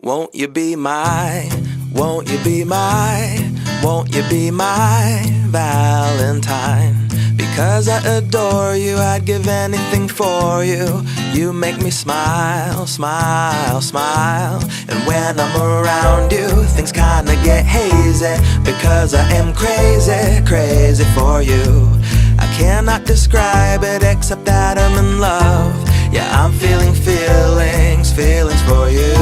Won't you be my, won't you be my, won't you be my Valentine? Because I adore you, I'd give anything for you. You make me smile, smile, smile. And when I'm around you, things kinda get hazy. Because I am crazy, crazy for you. I cannot describe it except that I'm in love. Yeah, I'm feeling feelings, feelings for you.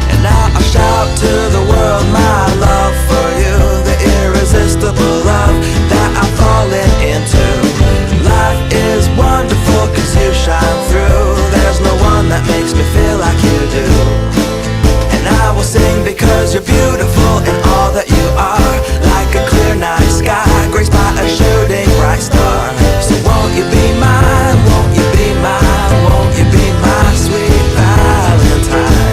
And now I'll shout to the world my love for you, the irresistible love that I'm falling into. Life is wonderful cause you shine through. There's no one that makes me feel like you do. And I will sing because you're beautiful in all that you are. Like a clear night sky, graced by a shooting bright star. So won't you be mine, won't you be mine, won't you be my sweet Valentine?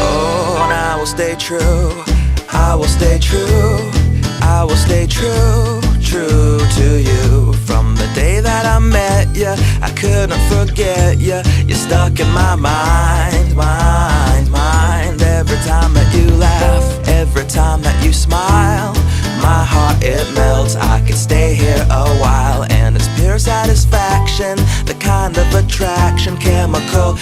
Oh, and I will stay true, I will stay true, I will stay true, true to you. From the day that I met you, I couldn't forget you. You're stuck in my mind, mind, mind. Every time that you laugh, every time that you smile, my heart it melts. I could stay here a while, and it's pure satisfaction, the kind of attraction, chemical